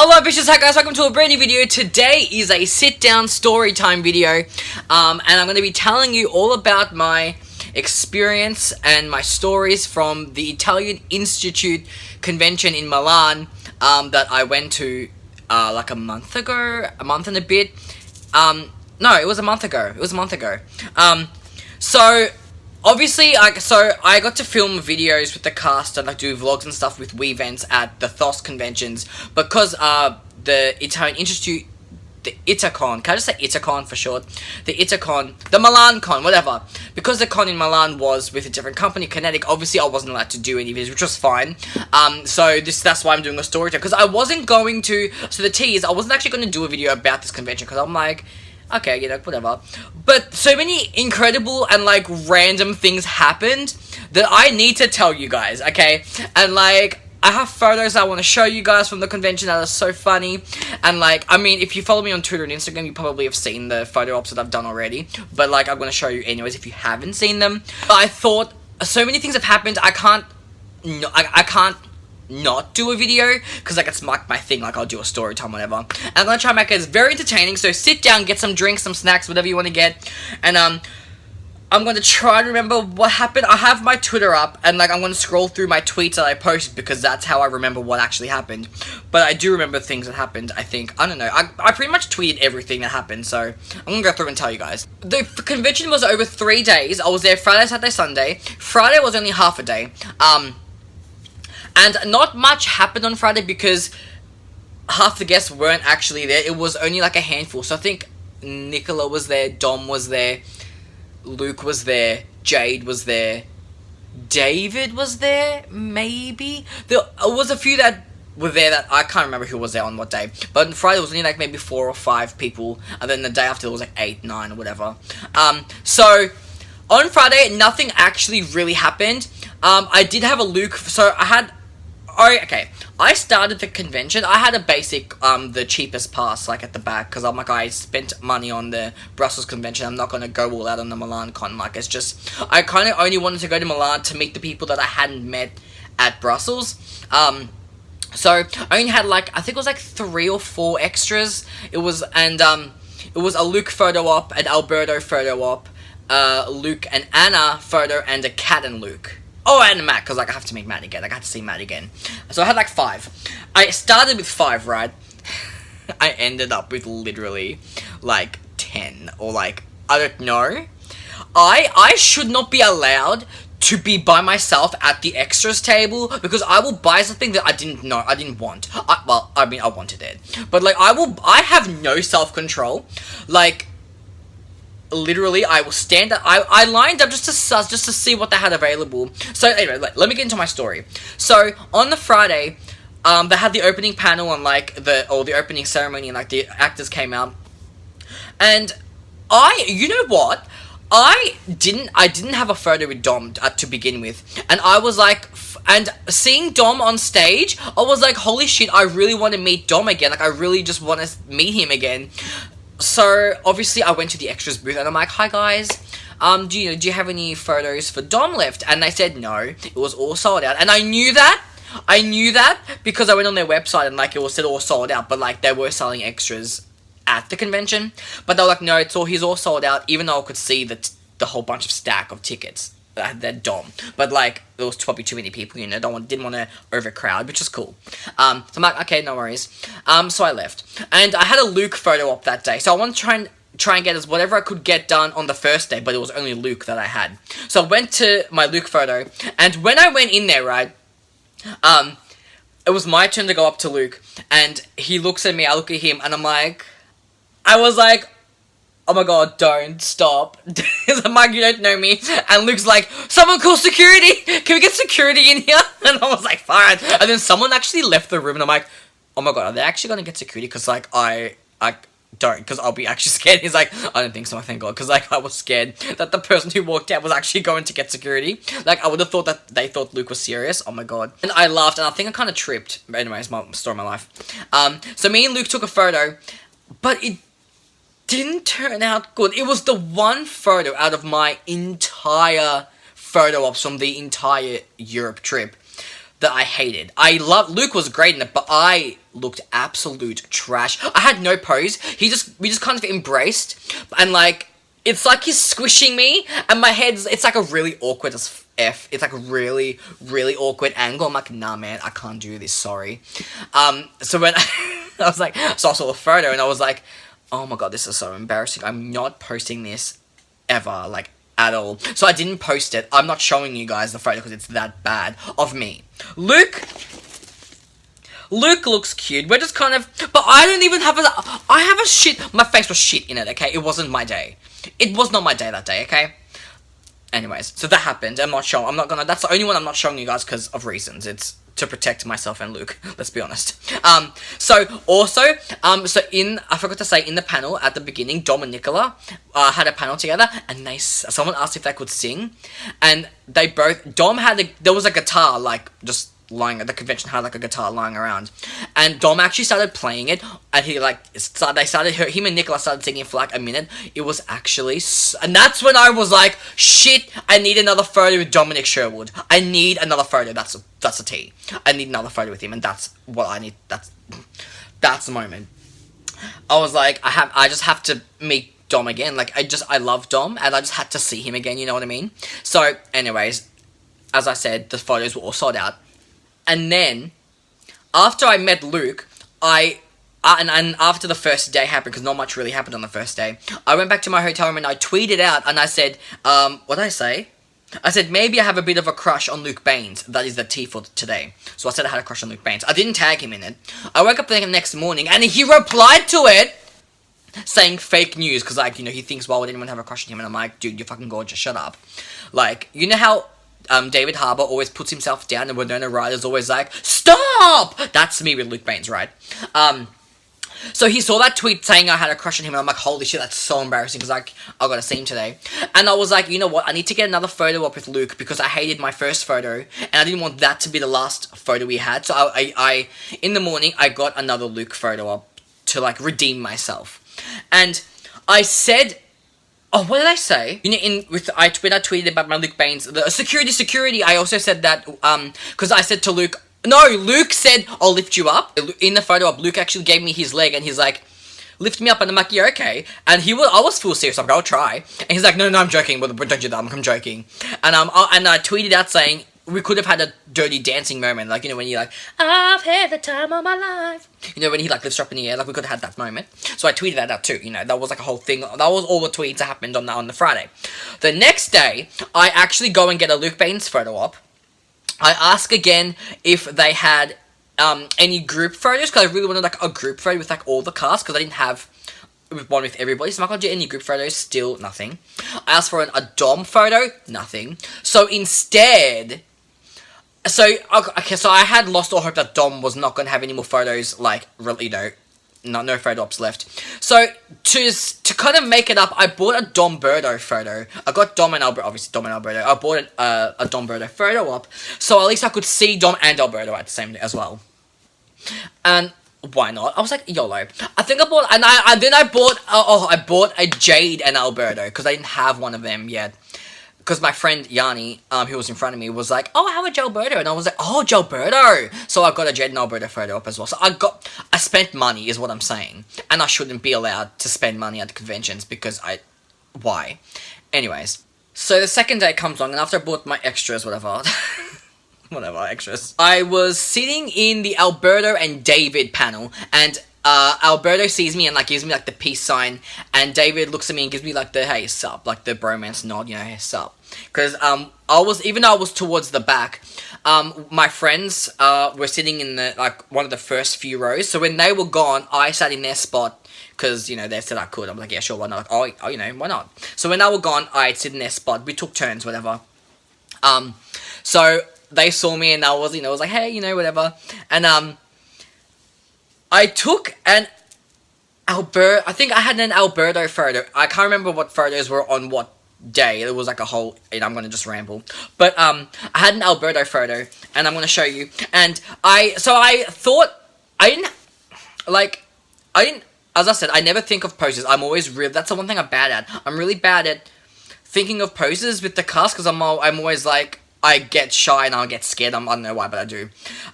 Hello bitches, hi guys, welcome to a brand new video. Today is a sit down story time video, and I'm going to be telling you all about my experience and my stories from the Italian Institute convention in Milan that I went to like a month and a bit. No, it was a month ago. So obviously, I got to film videos with the cast and do vlogs and stuff with events at the THOS conventions because the Italian Institute, the ITACON, can I just say ITACON for short? The ITACON, the Milan Con, whatever. Because the con in Milan was with a different company, Kinetic, obviously I wasn't allowed to do any videos, which was fine. So that's why I'm doing a story time, because I wasn't going to, so the tea is, I wasn't actually going to do a video about this convention, because I'm like, okay, you know, whatever. But so many incredible and, like, random things happened that I need to tell you guys, okay? And, like, I have photos I want to show you guys from the convention that are so funny. And, like, I mean, if you follow me on Twitter and Instagram, you probably have seen the photo ops that I've done already. But, like, I'm going to show you anyways if you haven't seen them. But I thought so many things have happened, I can't not do a video, because like it's my thing, like I'll do a story time, whatever. And I'm gonna try and make it very entertaining, so sit down, get some drinks, some snacks, whatever you want to get, and I'm gonna try to remember what happened. I have my Twitter up, and like I'm gonna scroll through my tweets that I posted, because that's how I remember what actually happened. But I do remember things that happened, I think. I don't know, I pretty much tweeted everything that happened, so I'm gonna go through and tell you guys. The convention was over 3 days. I was there Friday, Saturday, Sunday. Friday was only half a day. And not much happened on Friday because half the guests weren't actually there. It was only like a handful. So I think Nicola was there, Dom was there, Luke was there, Jade was there, David was there, maybe? There was a few that were there that I can't remember who was there on what day. But on Friday it was only like maybe 4 or 5 people. And then the day after it was like 8, 9 or whatever. So on Friday nothing actually really happened. I did have a Luke, so I started the convention. I had a basic, the cheapest pass, like, at the back, because I'm like, I spent money on the Brussels convention. I'm not going to go all out on the Milan con. Like, it's just, I kind of only wanted to go to Milan to meet the people that I hadn't met at Brussels. So I only had, like, I think it was, like, 3 or 4 extras. It was a Luke photo op, an Alberto photo op, Luke and Anna photo, and a Kat and Luke. Oh, and Matt, because, like, I have to meet Matt again. Like, I have to see Matt again. So I had, like, 5. I started with 5, right? I ended up with literally, like, 10. Or, like, I don't know. I should not be allowed to be by myself at the extras table, because I will buy something that I didn't want. I wanted it. But, like, I have no self-control. Like, literally, I will stand up. I lined up just to see what they had available. So anyway, let me get into my story. So on the Friday, they had the opening panel and like the opening ceremony, and like the actors came out. And you know what? I didn't have a photo with Dom to begin with, and I was like, and seeing Dom on stage, I was like, holy shit! I really want to meet Dom again. Like, I really just want to meet him again. So, obviously, I went to the extras booth, and I'm like, hi guys, do you have any photos for Dom left? And they said no, it was all sold out, and I knew that, because I went on their website, and, like, it was said all sold out, but, like, they were selling extras at the convention, but they were like, no, he's all sold out, even though I could see the whole bunch of stack of tickets that Dom, but like there was probably too many people, you know. Didn't want to overcrowd, which is cool. So I'm like, okay, no worries. So I left, and I had a Luke photo op that day. So I wanted to try and get whatever I could get done on the first day, but it was only Luke that I had. So I went to my Luke photo, and when I went in there, right, it was my turn to go up to Luke, and he looks at me, I look at him, and I was like, oh my god, don't stop. Mike, you don't know me. And Luke's like, someone call security. Can we get security in here? And I was like, fine. And then someone actually left the room, and I'm like, oh my god, are they actually going to get security? Because, like, I don't, because I'll be actually scared. He's like, I don't think so, thank god. Because, like, I was scared that the person who walked out was actually going to get security. Like, I would have thought that they thought Luke was serious. Oh my god. And I laughed, and I think I kind of tripped. Anyways, my story of my life. So me and Luke took a photo, but it didn't turn out good. It was the one photo out of my entire photo ops from the entire Europe trip that I hated. Luke was great in it, but I looked absolute trash. I had no pose. We just kind of embraced, and like, it's like he's squishing me, and my head's, it's like a really awkward as F. It's like a really, really awkward angle. I'm like, nah, man, I can't do this, sorry. So when I saw the photo, and I was like, oh my god, this is so embarrassing. I'm not posting this ever, like, at all. So I didn't post it. I'm not showing you guys the photo because it's that bad of me. Luke looks cute. We're just kind of, but I don't even have my face was shit in it, okay? It wasn't my day. It was not my day that day, okay? Anyways, so that happened. That's the only one I'm not showing you guys because of reasons. It's to protect myself and Luke, let's be honest. I forgot to say, in the panel at the beginning, Dom and Nicola had a panel together, and someone asked if they could sing, and there was a guitar, like, just lying at the convention, had like a guitar lying around, and Dom actually started playing it, and him and Nicola started singing for like a minute. It was actually, and that's when I was like, shit, I need another photo with Dominic Sherwood. I need another photo. That's a T. I need another photo with him, and that's what I need. That's the moment. I was like, I just have to meet Dom again. Like, I love Dom, and I just had to see him again, you know what I mean? So, anyways, as I said, the photos were all sold out. And then, after I met Luke, and after the first day happened, because not much really happened on the first day, I went back to my hotel room and I tweeted out, and I said, what did I say? I said, maybe I have a bit of a crush on Luke Baines. That is the T for today. So I said I had a crush on Luke Baines. I didn't tag him in it. I woke up the next morning, and he replied to it, saying fake news, because, like, you know, he thinks, why would anyone have a crush on him? And I'm like, dude, you're fucking gorgeous, shut up. Like, you know how David Harbour always puts himself down, and Winona Ryder's always like, stop! That's me with Luke Baines, right? So he saw that tweet saying I had a crush on him, and I'm like, holy shit, that's so embarrassing, because, like, I got to see him today. And I was like, you know what, I need to get another photo up with Luke, because I hated my first photo, and I didn't want that to be the last photo we had. So I in the morning, I got another Luke photo up to, like, redeem myself. And I said, oh, what did I say? You know, when I tweeted about my Luke Baines, the security, I also said that, because I said to Luke, no, Luke said, I'll lift you up. In the photo up, Luke actually gave me his leg, and he's like, lift me up, and I'm like, yeah, okay. And I was full serious, I'm like, I'll try. And he's like, no, I'm joking, well, don't do that, I'm joking. And I tweeted out saying, we could have had a dirty dancing moment, like, you know, when you're like, I've had the time of my life. You know, when he, like, lifts her up in the air, like, we could have had that moment. So I tweeted that out too, you know, that was like a whole thing. That was all the tweets that happened on the Friday. The next day, I actually go and get a Luke Baines photo op. I ask again if they had any group photos, because I really wanted, like, a group photo with, like, all the cast, because I didn't have one with everybody, so I'm not going to do any group photos, still nothing. I asked for a Dom photo, nothing. So instead, so I had lost all hope that Dom was not going to have any more photos, like, you know, no photo ops left. So, to kind of make it up, I bought a Dom Birdo photo. I got Dom and Alberto, obviously Dom and Alberto. I bought a Dom Birdo photo op, so at least I could see Dom and Alberto at the same day as well. And why not? I was like, YOLO. I think I bought, I bought a Jade and Alberto, because I didn't have one of them yet. Because my friend Yanni, who was in front of me, was like, oh, I have a Gilberto. And I was like, oh, Gilberto. So I got a Jade and Alberto photo up as well. So I spent money, is what I'm saying. And I shouldn't be allowed to spend money at the conventions, because why? Anyways. So the second day comes along, and after I bought my extras, whatever, extras, I was sitting in the Alberto and David panel, and Alberto sees me and, like, gives me, like, the peace sign, and David looks at me and gives me, like, the hey, sup, like, the bromance nod, you know, hey, sup. Because, even though I was towards the back, my friends, were sitting in the, like, one of the first few rows, so when they were gone, I sat in their spot, because, you know, they said I could. I'm like, yeah, sure, why not? Like, oh, you know, why not? So when they were gone, I'd sit in their spot, we took turns, whatever. So they saw me, and I was, you know, I was like, hey, you know, whatever, and, I took an Alberto, I think I had an Alberto photo. I can't remember what photos were on what day. It was like a whole, and I'm going to just ramble. But, I had an Alberto photo, and I'm going to show you. And I thought, as I said, I never think of poses. I'm always that's the one thing I'm bad at. I'm really bad at thinking of poses with the cast, because I'm always like, I get shy and I'll get scared. I don't know why, but I do.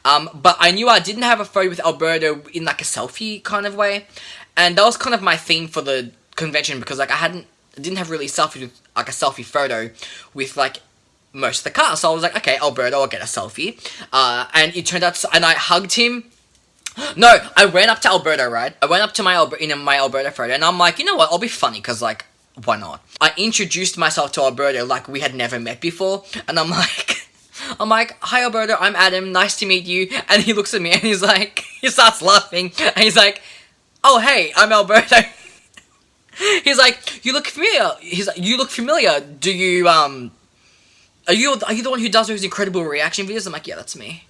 But I knew I didn't have a photo with Alberto in like a selfie kind of way. And that was kind of my theme for the convention, because like I didn't have really selfie with like a selfie photo with like most of the cast. So I was like, okay, Alberto, I'll get a selfie. And it turned out, and I hugged him. No, I went up to Alberto, right? I went up to my Alberto photo, and I'm like, you know what? I'll be funny, because like, why not? I introduced myself to Alberto like we had never met before, and I'm like, hi Alberto, I'm Adam, nice to meet you. And he looks at me and he's like, he starts laughing, and he's like, oh hey, I'm Alberto. He's like, you look familiar. He's like, you look familiar. Do you are you the one who does those incredible reaction videos? I'm like, yeah, that's me.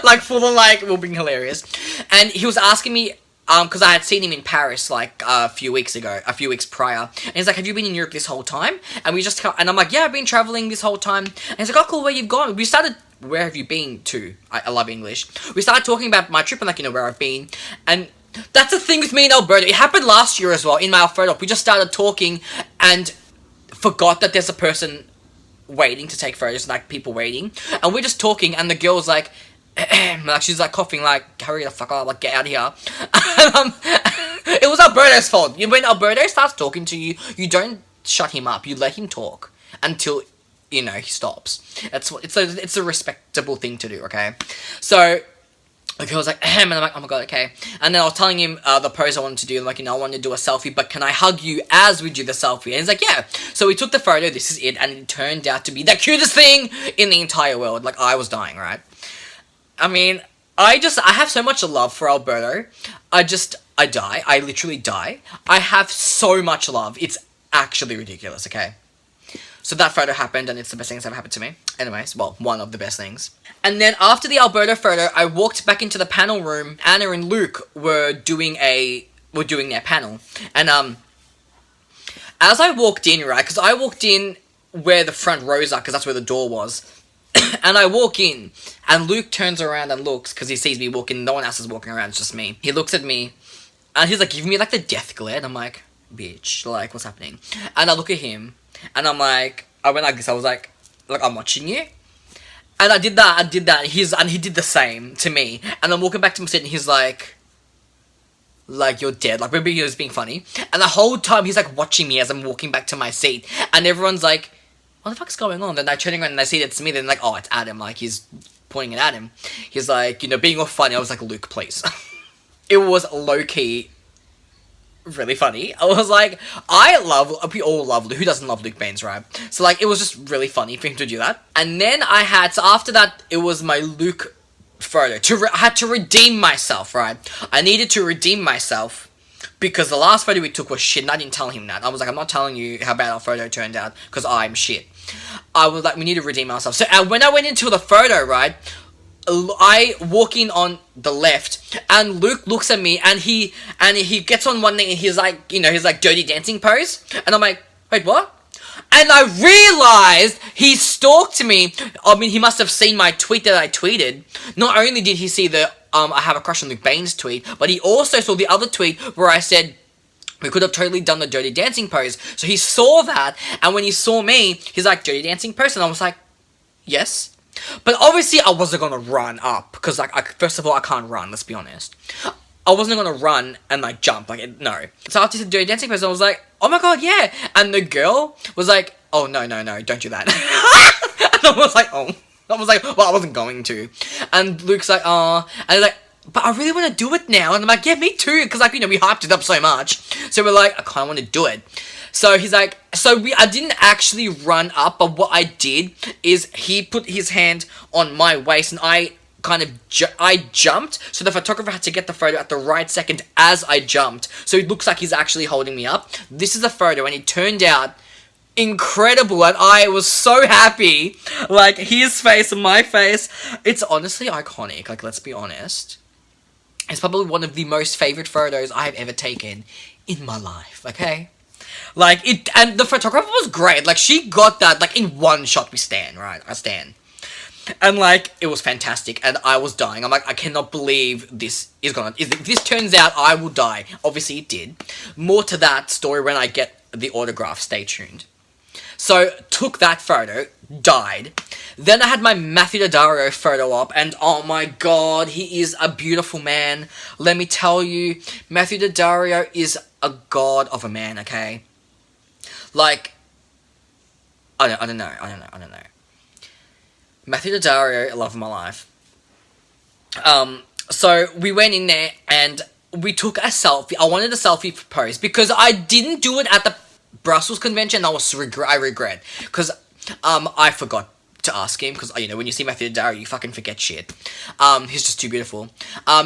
Like, full on, like, we're being hilarious. And he was asking me, because I had seen him in Paris, like, a few weeks prior. And he's like, have you been in Europe this whole time? And and I'm like, yeah, I've been traveling this whole time. And he's like, oh, cool, where you've gone? We started, where have you been to? I love English. We started talking about my trip and, like, you know, where I've been. And that's the thing with me and Alberto. It happened last year as well, in my photo op. We just started talking and forgot that there's a person waiting to take photos, like, people waiting. And we're just talking, and the girl's like, like, she's like coughing, like, hurry the fuck up, like, get out of here. And, it was Alberto's fault. When Alberto starts talking to you, you don't shut him up. You let him talk until, you know, he stops. It's a respectable thing to do, okay? So the girl was like, and I'm like, oh my god, okay. And then I was telling him the pose I wanted to do, like, you know, I wanted to do a selfie, but can I hug you as we do the selfie? And he's like, yeah. So we took the photo, this is it, and it turned out to be the cutest thing in the entire world. Like, I was dying, right? I mean, I have so much love for Alberto. I die. I literally die. I have so much love. It's actually ridiculous, okay? So that photo happened, and it's the best thing that's ever happened to me. Anyways, well, one of the best things. And then after the Alberto photo, I walked back into the panel room. Anna and Luke were doing their panel. And, as I walked in, right, because I walked in where the front rows are, because that's where the door was. And I walk in, and Luke turns around and looks, because he sees me walking, no one else is walking around, it's just me. He looks at me, and he's like giving me like the death glare, and I'm like, bitch, like, what's happening? And I look at him, and I'm like, I went like this, I was like, I'm watching you. And I did that, and he did the same to me. And I'm walking back to my seat, and he's like, you're dead. Like, maybe he was being funny. And the whole time, he's like watching me as I'm walking back to my seat. And everyone's like, what the fuck's going on? Then they're turning around and they see it's me. Then like, oh, it's Adam. Like, he's pointing it at him. He's like, you know, being all funny. I was like, Luke, please. It was low-key really funny. I was like, we all love Luke. Who doesn't love Luke Baines, right? So like, it was just really funny for him to do that. And then so after that, it was my Luke photo. I had to redeem myself, right? I needed to redeem myself. Because the last photo we took was shit, and I didn't tell him that. I was like, I'm not telling you how bad our photo turned out, because I'm shit. I was like, we need to redeem ourselves. So when I went into the photo, right, I walk in on the left, and Luke looks at me, and he gets on one knee, and he's like, you know, he's like dirty dancing pose. And I'm like, wait, what? And I realized he stalked me. I mean, he must have seen my tweet that I tweeted. Not only did he see the I have a crush on Luke Baines tweet, but he also saw the other tweet where I said we could have totally done the dirty dancing pose. So he saw that, and when he saw me, he's like, dirty dancing pose? And I was like, yes. But obviously I wasn't gonna run up, because like, first of all, I can't run, let's be honest. I wasn't gonna run and like jump, like, no. So after he said dirty dancing pose, I was like, oh my god, yeah. And the girl was like, oh, no, don't do that. And I was like, oh. I was like, well, I wasn't going to. And Luke's like, oh. And he's like, but I really want to do it now. And I'm like, yeah, me too. Because, like, you know, we hyped it up so much. So we're like, I kind of want to do it. So he's like, I didn't actually run up. But what I did is he put his hand on my waist. And I kind of, I jumped. So the photographer had to get the photo at the right second as I jumped. So it looks like he's actually holding me up. This is the photo. And it turned out incredible, and I was so happy. Like, his face and my face, it's honestly iconic. Like, let's be honest, it's probably one of the most favorite photos I have ever taken in my life. Okay, like, it, and the photographer was great. Like, she got that like in one shot. I stand, and like, it was fantastic, and I was dying. I'm like, I cannot believe this is gonna. If this turns out, I will die. Obviously, it did. More to that story when I get the autograph. Stay tuned. So, took that photo, died. Then I had my Matthew DADDARIO photo op, and oh my god, he is a beautiful man. Let me tell you, Matthew DADDARIO is a god of a man, okay? Like, I don't know. Matthew DADDARIO, love of my life. So we went in there and we took a selfie. I wanted a selfie pose because I didn't do it at the Brussels convention. I regret because I forgot to ask him because you know when you see Matthew DADDARIO you fucking forget shit. He's just too beautiful.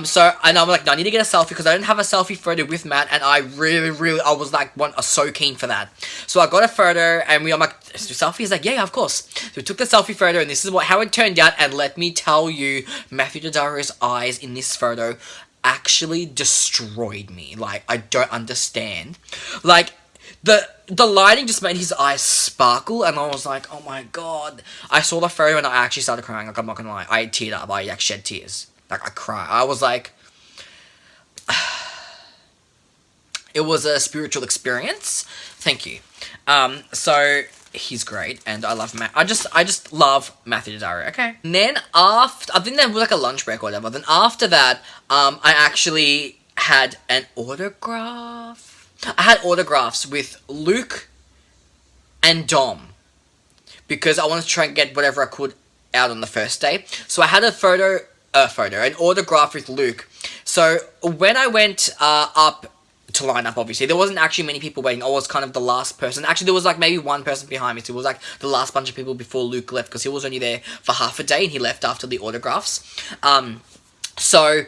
So and I'm like, no, I need to get a selfie because I didn't have a selfie photo with Matt, and I I was like so keen for that. So I got a photo and I'm like, selfie? He's like, yeah, of course. So we took the selfie photo and this is how it turned out, and let me tell you, Matthew DADDARIO's eyes in this photo actually destroyed me. Like, I don't understand. Like, the lighting just made his eyes sparkle, and I was like, oh my god. I saw the photo and I actually started crying, like, I'm not gonna lie. I teared up, I like shed tears. Like, I cried. I was like, it was a spiritual experience. Thank you. So he's great, and I love I just love Matthew DADDARIO, okay? And then after, I think there was like a lunch break or whatever, then after that, I actually had an autograph. I had autographs with Luke and Dom because I wanted to try and get whatever I could out on the first day. So I had an autograph with Luke. So when I went up to line up, obviously, there wasn't actually many people waiting. I was kind of the last person. Actually, there was like maybe one person behind me. So it was like the last bunch of people before Luke left because he was only there for half a day and he left after the autographs. So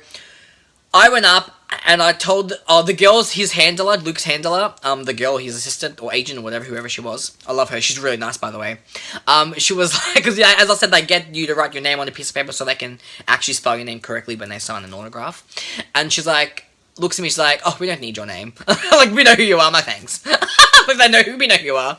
I went up and I told the girls, his handler, Luke's handler, the girl, his assistant or agent or whatever, whoever she was. I love her. She's really nice, by the way. She was like, because yeah, as I said, they get you to write your name on a piece of paper so they can actually spell your name correctly when they sign an autograph. And she's like, looks at me, she's like, oh, we don't need your name. Like, we know who you are, my thanks. Like, we know who you are.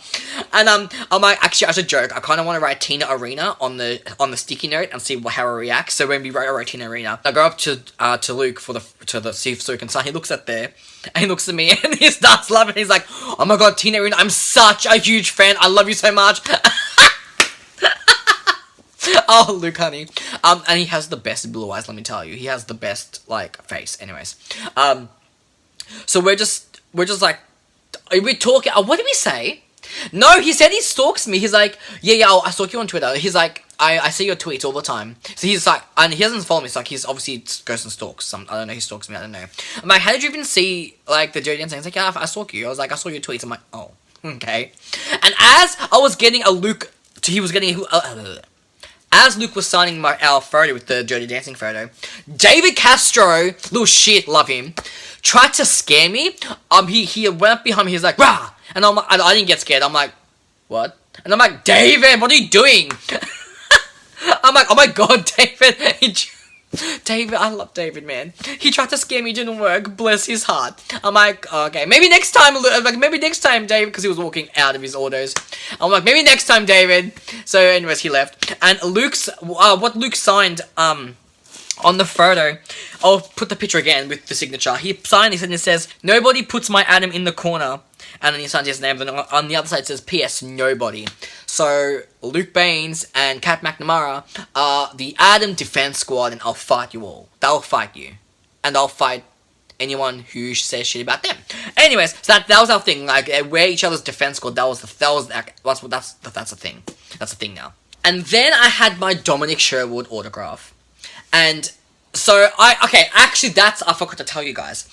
And I'm like, actually, as a joke, I kind of want to write Tina Arena on the sticky note and see how I react. So when we write Tina Arena, I go up to Luke to see if so he can sign. He looks at there, and he looks at me, and he starts laughing. He's like, oh my god, Tina Arena, I'm such a huge fan. I love you so much. Oh, Luke, honey. And he has the best blue eyes, let me tell you. He has the best, like, face. Anyways. So we're just like, we talking. What did we say? No, he said he stalks me. He's like, yeah, I stalk you on Twitter. He's like, I see your tweets all the time. So he's like, and he doesn't follow me. So like, he's obviously goes and stalks. I don't know, he stalks me. I don't know. I'm like, how did you even see, like, the Dirty Dancing? He's like, yeah, I stalk you. I was like, I saw your tweets. I'm like, oh, okay. And as I was getting as Luke was signing our photo with the Dirty Dancing photo, David Castro, little shit, love him, tried to scare me. He went up behind me, he's like, rah! And I didn't get scared. I'm like, what? And I'm like, David, what are you doing? I'm like, oh my god, David. David, I love David, man. He tried to scare me, didn't work. Bless his heart. I'm like, okay, maybe next time, David, because he was walking out of his autos. I'm like, maybe next time, David. So, anyways, he left. And what Luke signed, on the photo, I'll put the picture again with the signature. He signed this and it says, nobody puts my Adam in the corner. And then he signs his name. Then on the other side it says, P.S. Nobody. So, Luke Baines and Kat McNamara are the Adam Defense Squad, and I'll fight you all. They'll fight you. And I'll fight anyone who says shit about them. Anyways, so that was our thing. Like, we're each other's defense squad. That's the thing. That's the thing now. And then I had my Dominic Sherwood autograph. And so, I forgot to tell you guys.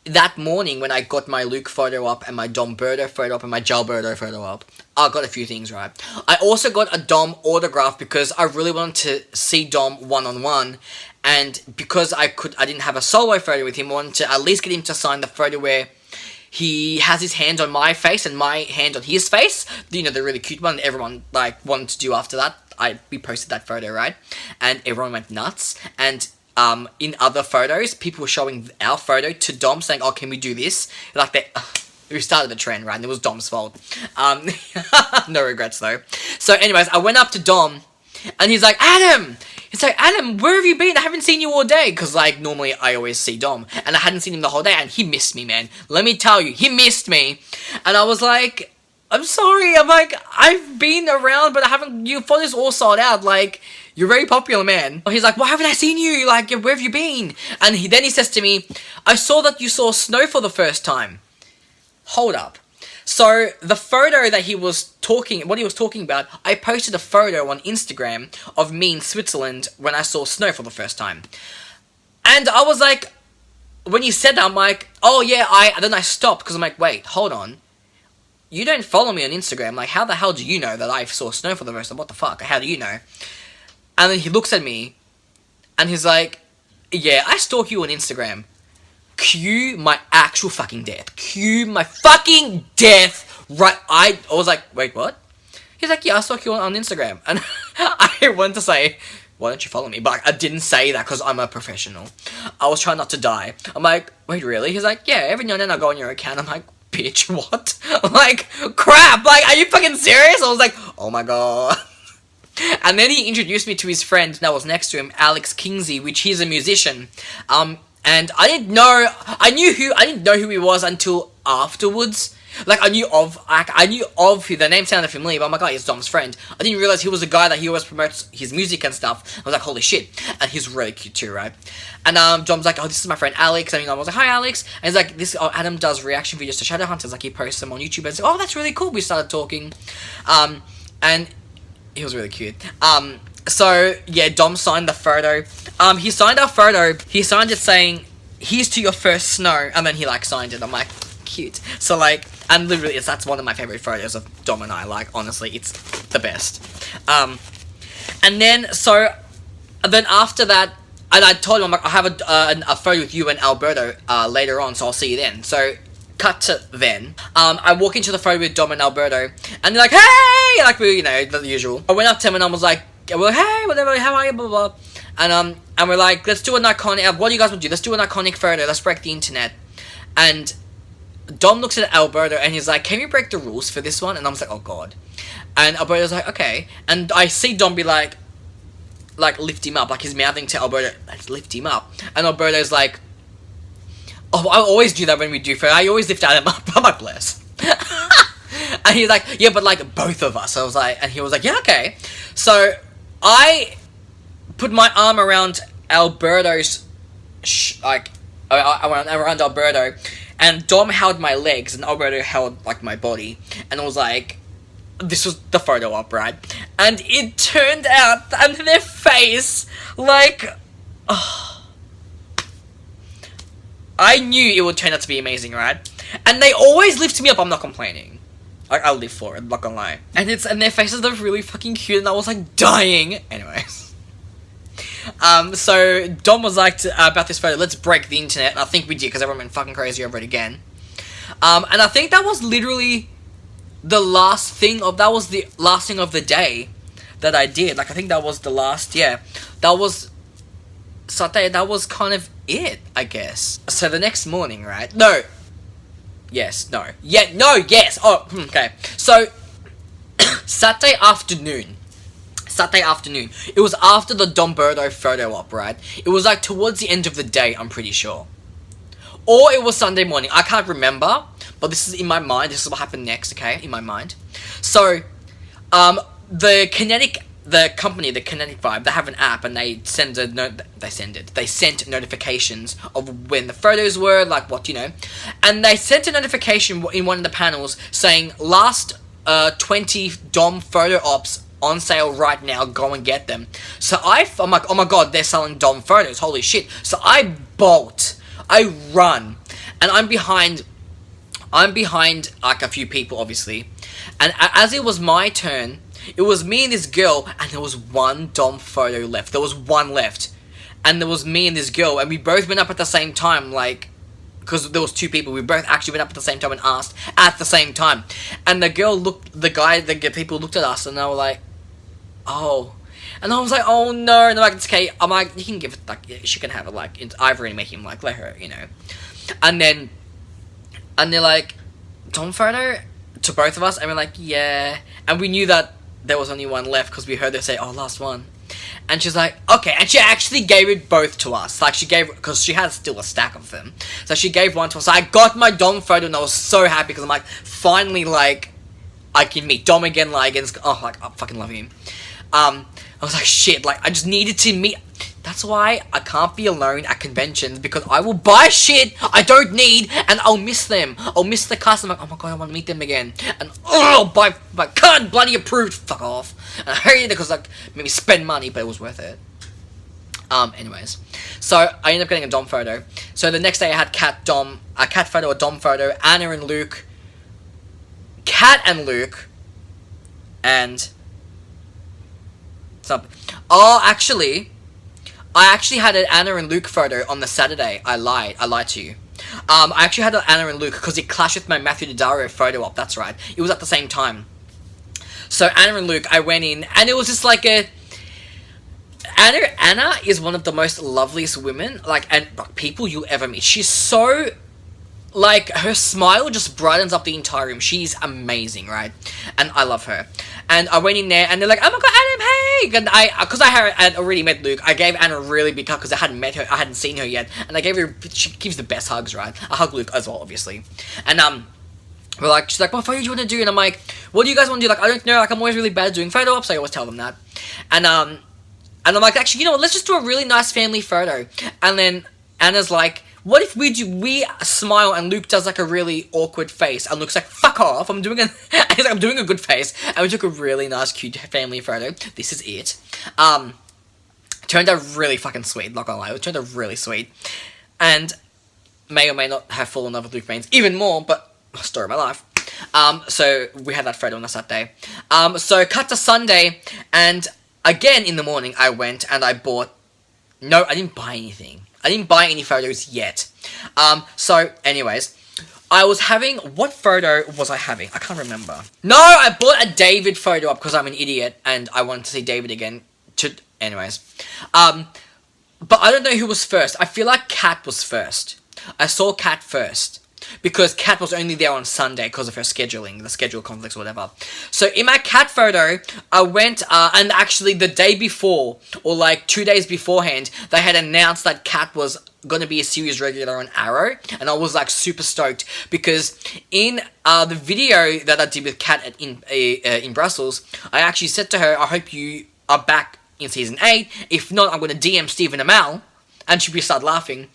That morning when I got my Luke photo up and my Dom Birdo photo up and my Jalberto photo up, I got a few things right. I also got a Dom autograph because I really wanted to see Dom one-on-one, and because I didn't have a solo photo with him, I wanted to at least get him to sign the photo where he has his hand on my face and my hand on his face. You know, the really cute one everyone, like, wanted to do after that. We posted that photo, right? And everyone went nuts. And in other photos, people were showing our photo to Dom saying, oh, can we do this? Like, we started the trend, right? And it was Dom's fault. No regrets, though. So, anyways, I went up to Dom, and he's like, Adam! He's like, Adam, where have you been? I haven't seen you all day. Because, like, normally I always see Dom. And I hadn't seen him the whole day, and he missed me, man. Let me tell you, he missed me. And I was like, I'm sorry. I'm like, I've been around, but I haven't. Your photos all sold out. Like, you're very popular, man. He's like, why haven't I seen you? Like, where have you been? And then he says to me, I saw that you saw snow for the first time. Hold up. So, the photo that what he was talking about, I posted a photo on Instagram of me in Switzerland when I saw snow for the first time. And I was like, when you said that, I'm like, oh yeah, then I stopped, because I'm like, wait, hold on. You don't follow me on Instagram, like, how the hell do you know that I saw snow for the first time? What the fuck? How do you know? And then he looks at me, and he's like, yeah, I stalk you on Instagram. Cue my actual fucking death. Cue my fucking death. Right, I was like, wait, what? He's like, yeah, I stalk you on Instagram. And I wanted to say, why don't you follow me? But I didn't say that because I'm a professional. I was trying not to die. I'm like, wait, really? He's like, yeah, every now and then I go on your account. I'm like, bitch, what? I'm like, crap, like, are you fucking serious? I was like, oh my god. And then he introduced me to his friend that was next to him, Alex Kingsey, which he's a musician. And I didn't know who he was until afterwards. Like, I knew of who, the name sounded familiar, but I'm like, oh, he's Dom's friend. I didn't realize he was a guy that he always promotes his music and stuff. I was like, holy shit. And he's really cute too, right? And Dom's like, oh, this is my friend Alex. And I was like, hi, Alex. And he's like, Adam does reaction videos to Shadowhunters. Like, he posts them on YouTube. And he's like, oh, that's really cool. We started talking. And he was really cute. So, yeah, Dom signed the photo. He signed our photo. He signed it saying, here's to your first snow. And then he, like, signed it. I'm like, cute. So, like, and literally, that's one of my favorite photos of Dom and I. Like, honestly, it's the best. And then, then after that, and I told him, I'm like, I have a photo with you and Alberto later on, so I'll see you then. So, cut to then. I walk into the photo with Dom and Alberto, and they're like, hey! Like, we, the usual. I went up to him and I was like, we're like, hey, whatever, how are you, blah, blah, blah. And we're like, let's do an iconic, what do you guys want to do? Let's do an iconic photo, let's break the internet. And Dom looks at Alberto and he's like, can we break the rules for this one? And I was like, oh god. And Alberto's like, okay. And I see Dom be like, lift him up, like he's mouthing to Alberto, let's lift him up. And Alberto's like, oh, I always do that when we do photo, I always lift Adam up. I'm like, bless. And he's like, yeah, but like both of us. I was like, and he was like, yeah, okay. So I put my arm around Alberto's, around Alberto, and Dom held my legs, and Alberto held, like, my body, and I was like, this was the photo op, right? And it turned out that their face, like, oh, I knew it would turn out to be amazing, right? And they always lift me up, I'm not complaining. Like, I'll live for it, I'm not gonna lie. And their faces are really fucking cute, and I was, like, dying. Anyways. So Dom was like, about this photo, let's break the internet, and I think we did, because everyone went fucking crazy over it again. And I think that was literally the last thing of the day that I did. Like, I think that was the last, yeah. That was Saturday, that was kind of it, I guess. So the next morning, right? No. Yes, no. Yeah, no, yes. Oh, okay. So, Saturday afternoon. It was after the Domberto photo op, right? It was like towards the end of the day, I'm pretty sure. Or it was Sunday morning, I can't remember. But this is in my mind, this is what happened next, okay? In my mind. So, the company, the Kinetic Vibe, they have an app and they sent notifications of when the photos were, like what, And they sent a notification in one of the panels saying, last 20 Dom photo ops on sale right now, go and get them. So I'm like, oh my god, they're selling Dom photos, holy shit. So I bolt, I run, and I'm behind like a few people, obviously. And as it was my turn, it was me and this girl, and there was one Dom photo left. There was one left. And there was me and this girl, and we both went up at the same time, like, because there was two people, we both actually went up at the same time and asked at the same time. And the people looked at us, and they were like, oh. And I was like, oh no. And they're like, it's okay. I'm like, you can give it, like, she can have it, like, it's Ivory, and make him, like, let her, And they're like, Dom photo? To both of us? And we're like, yeah. And we knew that there was only one left, because we heard her say, oh, last one. And she's like, okay. And she actually gave it both to us. Like, because she had still a stack of them. So she gave one to us. So I got my Dom photo, and I was so happy, because I'm like, finally, like, I can meet Dom again, like, and I fucking love him. I was like, shit, like, I just needed to meet. That's why I can't be alone at conventions, because I will buy shit I don't need, and I'll miss them. I'll miss the cast. I'm like, oh my god, I want to meet them again. And buy card bloody approved. Fuck off. And I hated it because like made me spend money, but it was worth it. Anyways, so I ended up getting a Dom photo. So the next day I had a cat photo, a Dom photo, Anna and Luke, Cat and Luke, and something. Oh, actually, I actually had an Anna and Luke photo on the Saturday. I lied to you. I actually had an Anna and Luke because it clashed with my Matthew DADDARIO photo op. That's right. It was at the same time. So Anna and Luke, I went in, and it was just like a. Anna is one of the most loveliest women, like, and people you'll ever meet. She's so, like, her smile just brightens up the entire room. She's amazing, right? And I love her. And I went in there, and they're like, oh my god, Adam, hey! And because I had already met Luke, I gave Anna a really big hug, because I hadn't met her, I hadn't seen her yet, and I gave her, she gives the best hugs, right? I hug Luke as well, obviously. And, she's like, what photo do you want to do? And I'm like, what do you guys want to do? Like, I don't know, like, I'm always really bad at doing photo ops, so I always tell them that. And I'm like, actually, you know what, let's just do a really nice family photo. And then Anna's like, what if we smile and Luke does like a really awkward face? And Luke's like, fuck off, I'm doing a good face. And we took a really nice, cute family photo. This is it. Turned out really fucking sweet, not gonna lie. It turned out really sweet. And may or may not have fallen in love with Luke Baines even more, but story of my life. So we had that photo on the Saturday. So cut to Sunday, and again in the morning I went and I bought, no, I didn't buy anything. I didn't buy any photos yet. So anyways, I was having, what photo was I having? I can't remember. No, I bought a David photo up because I'm an idiot and I wanted to see David again. Anyways. But I don't know who was first. I feel like Kat was first. I saw Kat first. Because Kat was only there on Sunday because of her scheduling, the schedule conflicts or whatever. So in my Kat photo, I went, and actually the day before, or like 2 days beforehand, they had announced that Kat was going to be a series regular on Arrow, and I was like super stoked, because in the video that I did with Kat in Brussels, I actually said to her, I hope you are back in season 8, if not, I'm going to DM Stephen Amell, and she started laughing.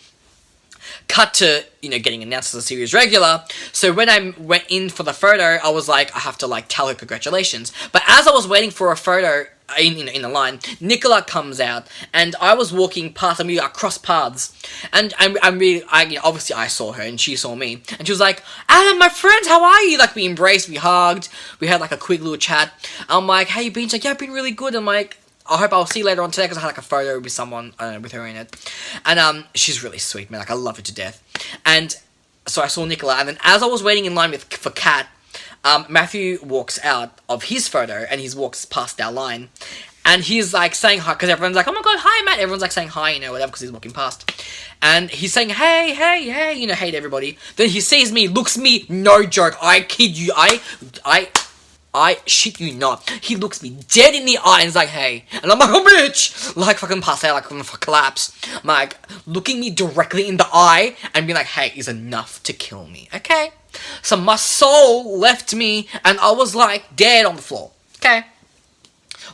Cut to, getting announced as a series regular. So when I went in for the photo, I was like, I have to, like, tell her congratulations. But as I was waiting for a photo in the line, Nicola comes out, and I was walking past, I crossed paths. And obviously I saw her, and she saw me. And she was like, Adam, my friend, how are you? Like, we embraced, we hugged, we had, like, a quick little chat. I'm like, how you been? She's like, yeah, I've been really good. I'm like, I hope I'll see you later on today, because I had like a photo with someone, with her in it. And she's really sweet, man. Like, I love her to death. And so I saw Nicola, and then as I was waiting in line for Kat, Matthew walks out of his photo, and he walks past our line. And he's like saying hi, because everyone's like, oh my god, hi, Matt. Everyone's like saying hi, whatever, because he's walking past. And he's saying, hey, hey to everybody. Then he sees me, looks me, no joke, I kid you, I shit you not. He looks me dead in the eye and is like, hey. And I'm like, oh, bitch! Like, fucking pass out, like, fucking collapse. I'm like, looking me directly in the eye and being like, hey, is enough to kill me, okay? So my soul left me and I was, like, dead on the floor, okay?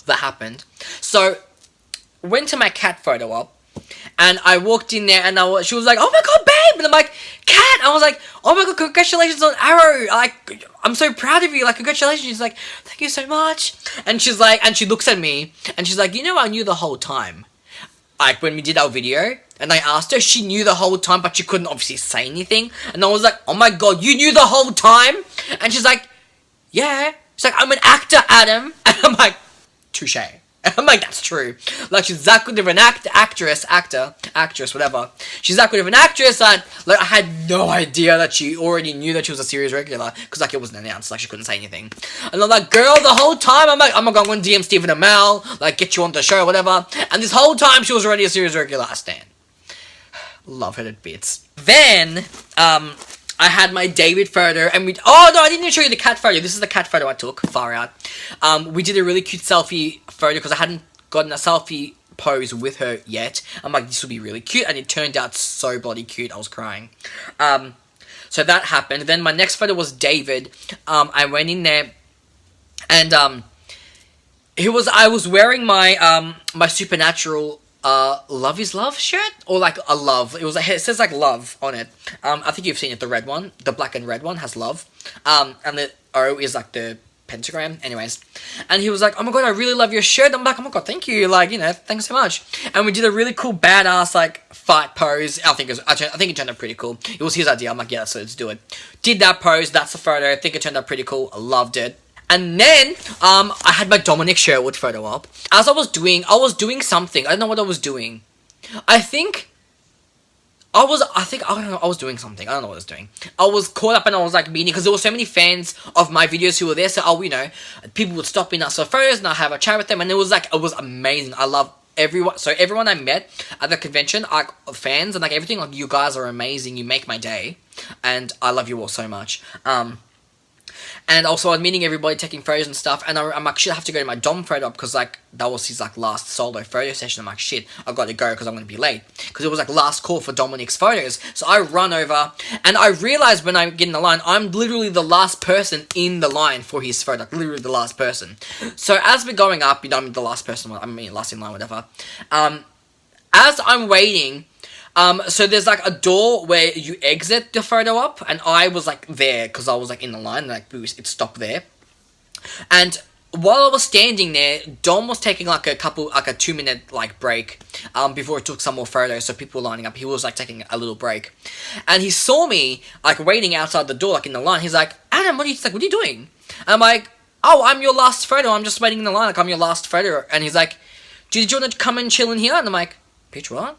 That happened. So, went to my Kat photo op. And I walked in there and she was like, oh my god, babe! And I'm like, Kat! I was like, oh my god, congratulations on Arrow! Like, I'm so proud of you, like, congratulations. She's like, thank you so much. And she's like, and she looks at me, and she's like, I knew the whole time. Like, when we did our video, and I asked her, she knew the whole time, but she couldn't obviously say anything. And I was like, oh my god, you knew the whole time? And she's like, yeah. She's like, I'm an actor, Adam. And I'm like, touche. I'm like, that's true. Like, she's that good of an actress, whatever. She's that good of an actress that, like, I had no idea that she already knew that she was a series regular, because, like, it wasn't announced, like, she couldn't say anything. And I'm like, girl, the whole time, I'm like, oh my god, I'm gonna DM Stephen Amell, like, get you on the show, whatever. And this whole time, she was already a series regular. I stand. Love her to bits. Then, I had my David photo, and oh no, I didn't even show you the Kat photo. This is the Kat photo I took, far out. We did a really cute selfie photo, because I hadn't gotten a selfie pose with her yet. I'm like, this will be really cute, and it turned out so bloody cute, I was crying. So that happened. Then my next photo was David. I went in there, And I was wearing my my Supernatural Love is Love shirt, or like a love. It says like love on it. I think you've seen it, the red one, the black and red one has love. And the O is like the pentagram. Anyways, and he was like, "Oh my god, I really love your shirt." I'm like, "Oh my god, thank you, like, you know, thanks so much." And we did a really cool badass like fight pose. I think it turned out pretty cool. It was his idea. I'm like, "Yeah, so let's do it." Did that pose. That's the photo. I think it turned out pretty cool. I loved it. And then, I had my Dominic Sherwood photo up. As I was doing something. I don't know what I was doing. I don't know, I was doing something. I don't know what I was doing. I was caught up and I was like meeting, because there were so many fans of my videos who were there, so, you know, people would stop in, ask for photos, and I'd have a chat with them, and it was amazing. I love everyone. So everyone I met at the convention, like, fans, and like everything, like, you guys are amazing, you make my day, and I love you all so much. And also, I was meeting everybody, taking photos and stuff, and I'm like, shit, I have to go to my Dom photo up, because, like, that was his, like, last solo photo session. I'm like, shit, I've got to go, because I'm going to be late. Because it was, like, last call for Dominic's photos. So I run over, and I realize when I get in the line, I'm literally the last person in the line for his photo. Like, literally the last person. So as we're going up, you know, I'm the last person, last in line, whatever. As I'm waiting, so there's like a door where you exit the photo op, and I was like there because I was like in the line, like it stopped there. And while I was standing there, Dom was taking like a 2-minute like break before he took some more photos, so people were lining up. He was like taking a little break, and he saw me like waiting outside the door, like in the line. He's like, "Adam, what are you doing?" And I'm like, "Oh, I'm your last photo. I'm just waiting in the line. Like, I'm your last photo." And he's like, "Did you want to come and chill in here?" And I'm like, "Bitch, what?"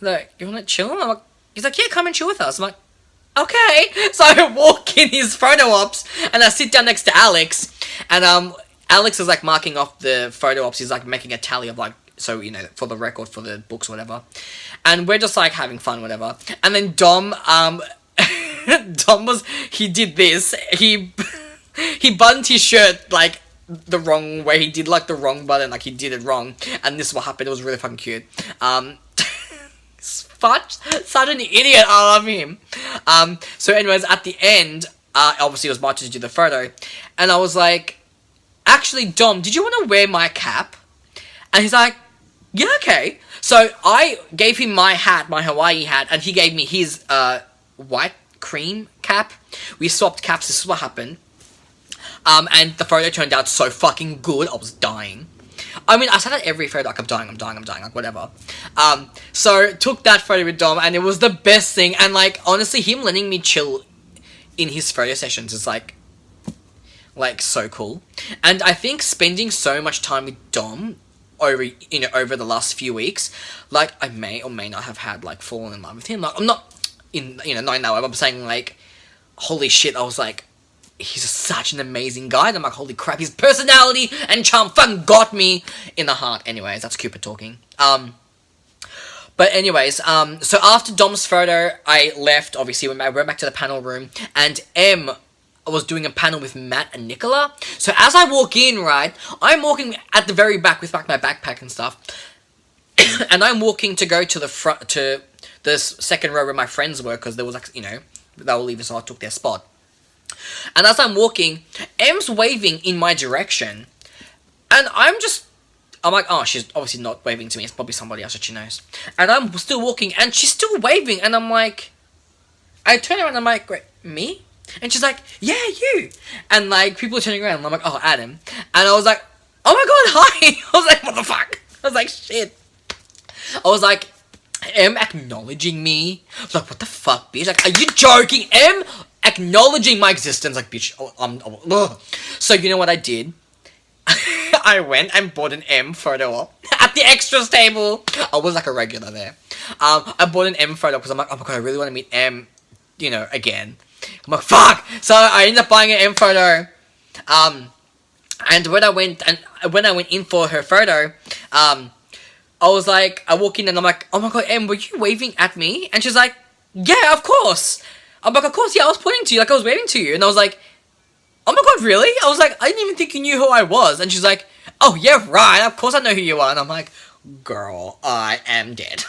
Like, "You want to chill?" I'm like, he's like, "Yeah, come and chill with us." I'm like, "Okay." So I walk in his photo ops, and I sit down next to Alex, and Alex is like marking off the photo ops. He's like making a tally of like, so, you know, for the record, for the books, whatever. And we're just like having fun, whatever. And then Dom, he did this. He buttoned his shirt like the wrong way. He did like the wrong button, like he did it wrong. And this is what happened. It was really fucking cute. Such an idiot. I love him. So anyways, at the end, obviously it was my turn to do the photo, and I was like, "Actually, Dom, did you want to wear my cap?" And he's like, "Yeah, okay." So I gave him my hat, my Hawaii hat, and he gave me his white cream cap. We swapped caps. This is what happened. And the photo turned out so fucking good. I was dying. I mean, I said that every photo, like, I'm dying, like, whatever. So, took that photo with Dom, and it was the best thing, and, like, honestly, him letting me chill in his photo sessions is, like, so cool. And I think spending so much time with Dom over the last few weeks, like, I may or may not have had, like, fallen in love with him. Like, I'm not, not in that way, but I'm saying, like, holy shit, I was like, he's such an amazing guy. And I'm like, holy crap, his personality and charm fucking got me in the heart. Anyways, that's Cooper talking. But anyways, so after Dom's photo, I left, obviously, I went back to the panel room, and Em was doing a panel with Matt and Nicola. So as I walk in, right, I'm walking at the very back with, like, my backpack and stuff, and I'm walking to go to the front, to the second row where my friends were, because there was, like, they were leaving, so I took their spot. And as I'm walking, Em's waving in my direction, and I'm like, oh, she's obviously not waving to me, it's probably somebody else that she knows. And I'm still walking, and she's still waving, and I'm like, I turn around, and I'm like, wait, me? And she's like, yeah, you. And, like, people are turning around, and I'm like, oh, Adam. And I was like, oh my god, hi. I was like, what the fuck? I was like, shit. I was like, Em acknowledging me? I was like, what the fuck, bitch? Like, are you joking? Em acknowledging my existence, like, bitch. So, you know what I did? I went and bought an M photo op at the extras table. I was like a regular there. I bought an M photo because I'm like, oh my god, I really want to meet M, again. I'm like, fuck! So I ended up buying an M photo. And when I went in for her photo, I was like, I walk in and I'm like, oh my god, Em, were you waving at me? And she's like, yeah, of course. I'm like, of course, yeah, I was pointing to you, like I was waving to you. And I was like, oh my god, really? I was like, I didn't even think you knew who I was. And she's like, oh yeah, right, of course I know who you are. And I'm like, girl, I am dead.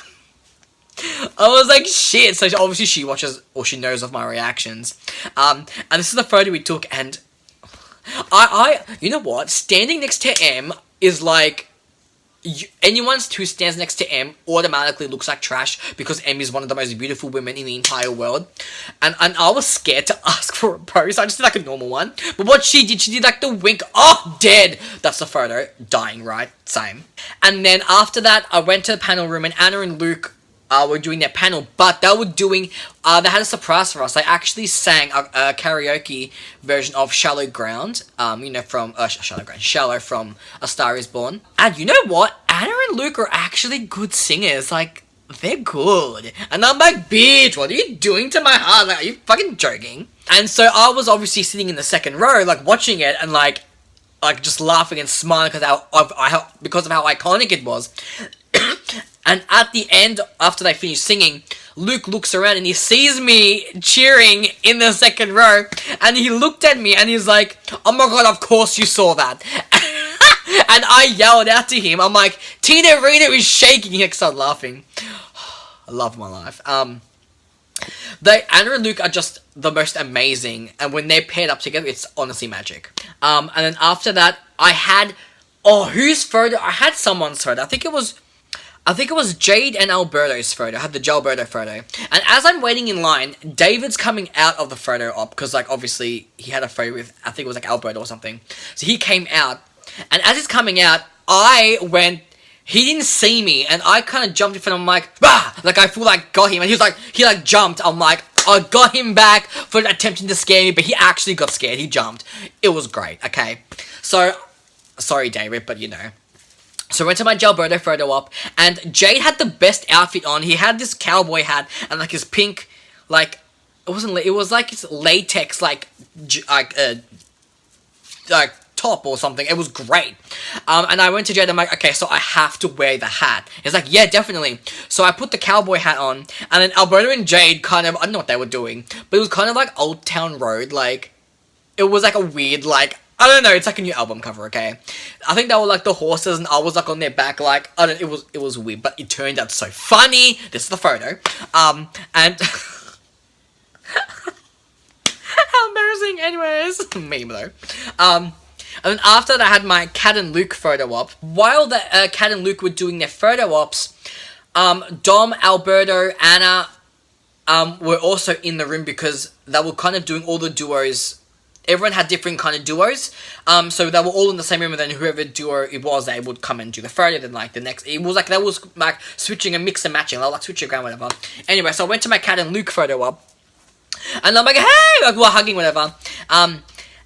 I was like, shit. So obviously she watches, or she knows of my reactions. And this is the photo we took, and You know what? Standing next to M is like, anyone who stands next to M automatically looks like trash because M is one of the most beautiful women in the entire world. And I was scared to ask for a pose. I just did like a normal one. But what she did like the wink. Oh, dead. That's the photo. Dying, right? Same. And then after that, I went to the panel room and Anna and Luke were doing their panel, but they were doing, they had a surprise for us. They actually sang a karaoke version of Shallow Ground, from, Shallow from A Star Is Born. And you know what? Anna and Luke are actually good singers, like, they're good. And I'm like, bitch, what are you doing to my heart? Like, are you fucking joking? And so I was obviously sitting in the second row, like, watching it, and like just laughing and smiling because of how iconic it was. And at the end, after they finish singing, Luke looks around and he sees me cheering in the second row. And he looked at me and he's like, oh my god, of course you saw that. And I yelled out to him, I'm like, Tina Rita is shaking. He started laughing. I love my life. Anna and Luke are just the most amazing. And when they're paired up together, it's honestly magic. And then after that, I had, whose photo? I had someone's photo. I think it was Jade and Alberto's photo. I had the Alberto photo. And as I'm waiting in line, David's coming out of the photo op, because, like, obviously, he had a photo with, I think it was, like, Alberto or something. So he came out, and as he's coming out, he didn't see me, and I kind of jumped in front of him, like, bah! Like, I feel like got him, and he jumped. I'm like, I got him back for attempting to scare me, but he actually got scared. He jumped. It was great, okay? So, sorry, David, but you know. So I went to my Gilberto photo op, and Jade had the best outfit on. He had this cowboy hat, and like his pink, like, it was like his latex, like top or something. It was great. And I went to Jade, I'm like, okay, so I have to wear the hat. He's like, yeah, definitely. So I put the cowboy hat on, and then Alberto and Jade kind of, I don't know what they were doing, but it was kind of like Old Town Road, like, it was like a weird, like, I don't know, it's like a new album cover, okay? I think they were like the horses and I was like on their back, like, I don't know, it was weird, but it turned out so funny. This is the photo. And how embarrassing. Anyways, meme though. And then after that I had my Kat and Luke photo op. While the Kat and Luke were doing their photo ops, Dom, Alberto, Anna were also in the room because they were kind of doing all the duos. Everyone had different kind of duos, so they were all in the same room, and then whoever duo it was, they would come and do the photo, then like the next, it was like, they was like switching and mix and matching, like switching around, whatever. Anyway, so I went to my Kat and Luke photo up, and I'm like, hey, like, we're hugging, whatever, and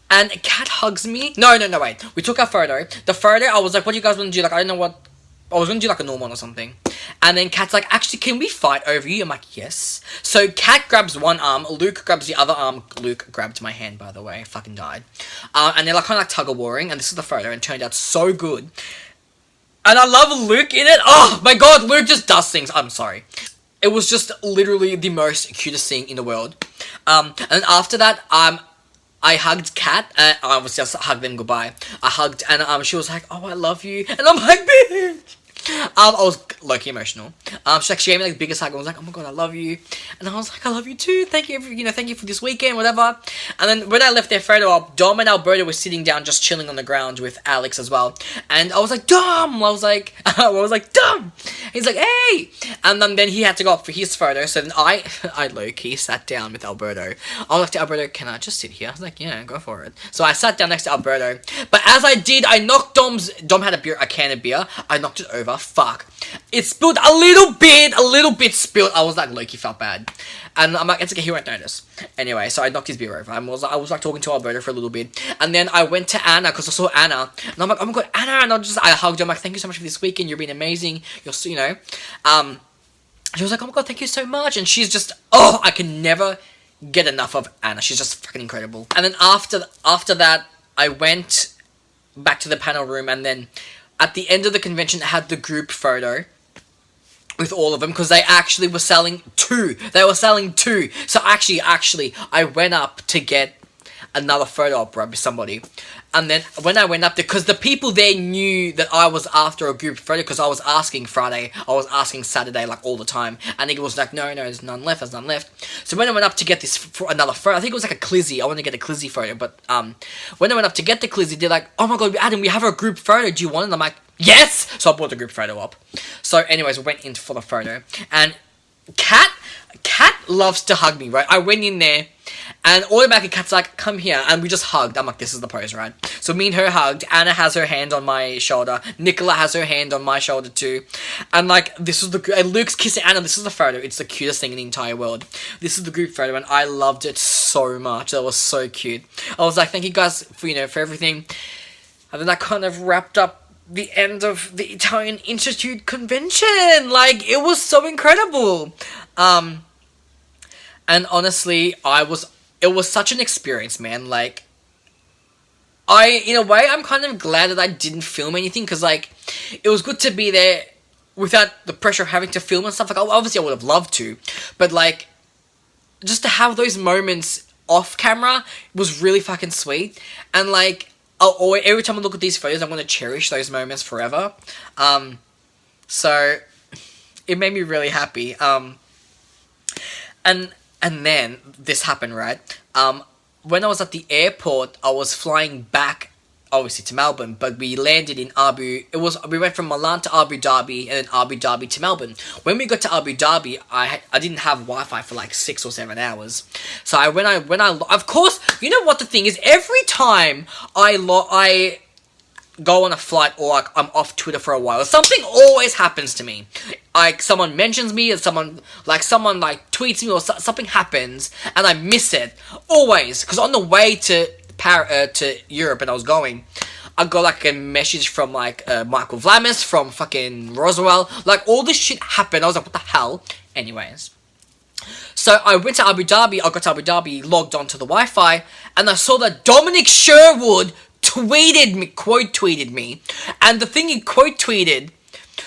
Kat hugs me, no, wait, we took our photo, the photo, I was like, what do you guys want to do, like, I don't know what, I was going to do like a normal one or something. And then Kat's like, actually, can we fight over you? I'm like, yes. So Kat grabs one arm, Luke grabs the other arm. Luke grabbed my hand, by the way. Fucking died. And they're like kind of like tug-of-warring. And this is the photo, and it turned out so good. And I love Luke in it. Oh my god, Luke just does things. I'm sorry. It was just literally the most cutest thing in the world. And then after that, I hugged Kat. I obviously just hugged them goodbye. I hugged, and she was like, oh, I love you. And I'm like, bitch. I was low-key emotional. She gave me like the biggest hug. I was like, oh my god, I love you. And I was like, I love you too. Thank you, thank you for this weekend, whatever. And then when I left their photo up, Dom and Alberto were sitting down, just chilling on the ground with Alex as well. And I was like, Dom. I was like, Dom. He's like, hey. And then he had to go up for his photo. So then I low-key sat down with Alberto. I was like to Alberto, can I just sit here? I was like, yeah, go for it. So I sat down next to Alberto. But as I did, I knocked Dom had a can of beer. I knocked it over. Fuck. It spilled a little bit spilled. I was like, Loki felt bad. And I'm like, it's okay, he won't notice. Anyway, so I knocked his beer over. I was like talking to Alberto for a little bit. And then I went to Anna, because I saw Anna. And I'm like, oh my god, Anna. And I hugged her. I'm like, thank you so much for this weekend. You've been amazing. You're, she was like, oh my god, thank you so much. And she's just, I can never get enough of Anna. She's just fucking incredible. And then after that, I went back to the panel room, and then at the end of the convention, I had the group photo with all of them, because they actually were selling two. So actually, I went up to get another photo op with somebody. And then when I went up there, because the people there knew that I was after a group photo, because I was asking Friday, I was asking Saturday, like, all the time. And it was like, no, there's none left, there's none left. So when I went up to get this, for another photo, I think it was like a Clizzy, I wanted to get a Clizzy photo, but, when I went up to get the Clizzy, they're like, oh my god, Adam, we have a group photo, do you want it? And I'm like, yes! So I brought the group photo up. So anyways, we went in for the photo, and Kat loves to hug me, right? I went in there, and automatically Kat's like, come here, and we just hugged. I'm like, this is the pose, right? So me and her hugged. Anna has her hand on my shoulder. Nicola has her hand on my shoulder too. And like, this was and Luke's kissing Anna. This is the photo. It's the cutest thing in the entire world. This is the group photo, and I loved it so much. That was so cute. I was like, thank you guys for, for everything. And then that kind of wrapped up the end of the Italian Institute convention. Like, it was so incredible. And honestly, it was such an experience, man. Like, in a way, I'm kind of glad that I didn't film anything, because, like, it was good to be there without the pressure of having to film and stuff. Like, obviously I would have loved to, but, like, just to have those moments off camera was really fucking sweet. And, like, every time I look at these photos, I'm going to cherish those moments forever. So, it made me really happy. And then, this happened, right? When I was at the airport, I was flying back, obviously, to Melbourne, but we landed in we went from Milan to Abu Dhabi, and then Abu Dhabi to Melbourne. When we got to Abu Dhabi, I didn't have Wi-Fi for like 6 or 7 hours. So of course, you know what the thing is, every time I go on a flight, or like I'm off Twitter for a while, something always happens to me. Like, someone mentions me, or someone tweets me, or something happens, and I miss it. Always. Because on the way to Europe, and I was going, I got like a message from like Michael Vlamis, from fucking Roswell. Like, all this shit happened. I was like, what the hell? Anyways. So I went to Abu Dhabi, I got to Abu Dhabi, logged onto the Wi-Fi, and I saw that Dominic Sherwood quote tweeted me. And the thing he quote tweeted,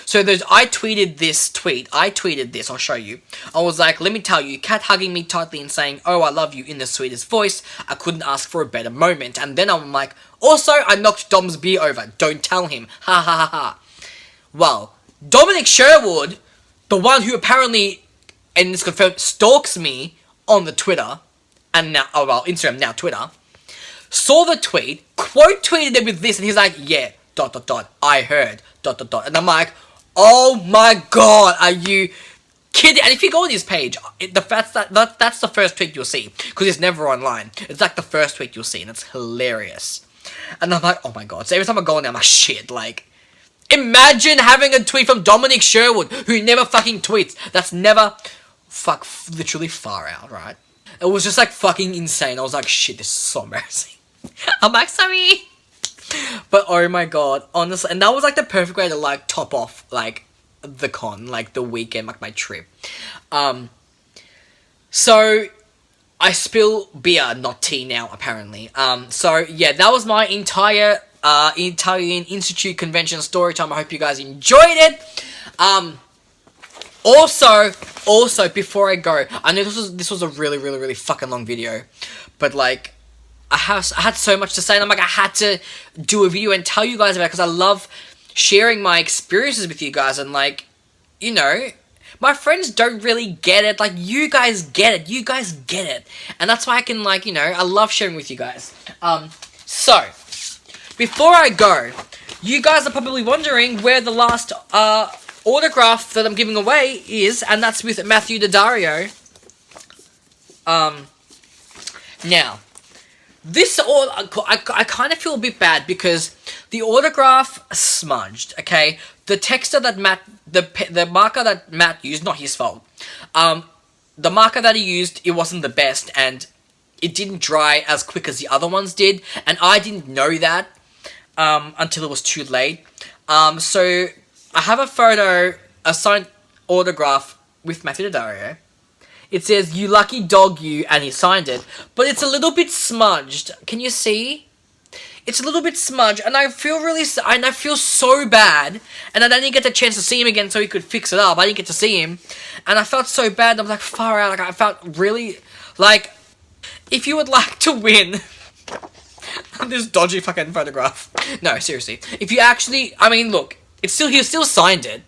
so I tweeted this, I'll show you. I was like, let me tell you, Kat hugging me tightly and saying, oh, I love you, in the sweetest voice. I couldn't ask for a better moment. And then I'm like, also, I knocked Dom's beer over. Don't tell him. Ha ha ha ha. Well, Dominic Sherwood, the one who apparently, and it's confirmed, stalks me on the Twitter, and now, Instagram, now Twitter, saw the tweet, quote tweeted it with this, and he's like, yeah, ... I heard, ... And I'm like, oh my god, are you kidding? And if you go on his page, that's the first tweet you'll see, because it's never online. It's like the first tweet you'll see, and it's hilarious. And I'm like, oh my god. So every time I go on there, I'm like, shit, like, imagine having a tweet from Dominic Sherwood, who never fucking tweets. That's never, literally far out, right? It was just like fucking insane. I was like, shit, this is so embarrassing. I'm like, sorry. But oh my god, honestly, and that was like the perfect way to like top off like the con, like the weekend, like my trip. So I spill beer, not tea now, apparently. So yeah, that was my entire Italian Institute convention story time. I hope you guys enjoyed it. Also, before I go, I know this was a really fucking long video, but like, I had so much to say, and I'm like, I had to do a video and tell you guys about it, because I love sharing my experiences with you guys, and like, my friends don't really get it, like, you guys get it, and that's why I can, like, I love sharing with you guys. So, before I go, you guys are probably wondering where the last, autograph that I'm giving away is, and that's with Matthew DADDARIO. Now, I kind of feel a bit bad, because the autograph smudged, okay? The texture that the marker that Matt used, not his fault. The marker that he used, it wasn't the best, and it didn't dry as quick as the other ones did, and I didn't know that until it was too late. So I have a signed autograph with Matthew DADDARIO. It says, you lucky dog you, and he signed it. But it's a little bit smudged. Can you see? It's a little bit smudged, and I feel so bad. And I didn't get the chance to see him again so he could fix it up. I didn't get to see him. And I felt so bad. I was like, far out. Like, I felt really, like, if you would like to win This dodgy fucking photograph. No, seriously. If you actually, I mean, look, it's still, he still signed it.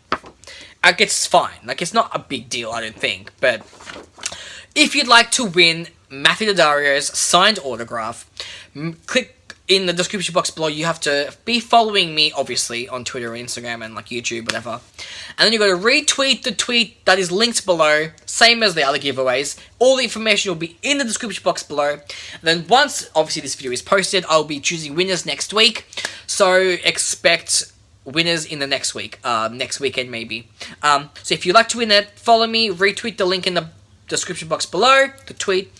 Like, it's fine. Like, it's not a big deal, I don't think. But if you'd like to win Matthew Daddario's signed autograph, click in the description box below. You have to be following me, obviously, on Twitter, Instagram, and like YouTube, whatever. And then you got to retweet the tweet that is linked below, same as the other giveaways. All the information will be in the description box below. And then once, obviously, this video is posted, I'll be choosing winners next week. So expect winners in the next week, next weekend maybe. So if you'd like to win it, follow me, retweet the link in the description box below, the tweet.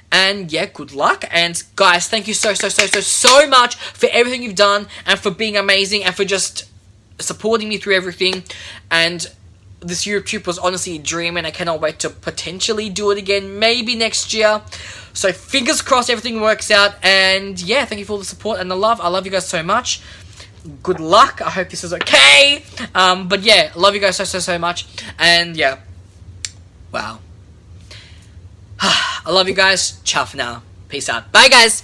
And yeah, good luck. And guys, thank you so much for everything you've done, and for being amazing, and for just supporting me through everything. And this Europe trip was honestly a dream, and I cannot wait to potentially do it again, maybe next year. So fingers crossed everything works out. And yeah, thank you for all the support and the love. I love you guys so much. Good luck. I hope this is okay. But yeah, love you guys so much. And yeah, wow. I love you guys. Ciao for now. Peace out. Bye, guys.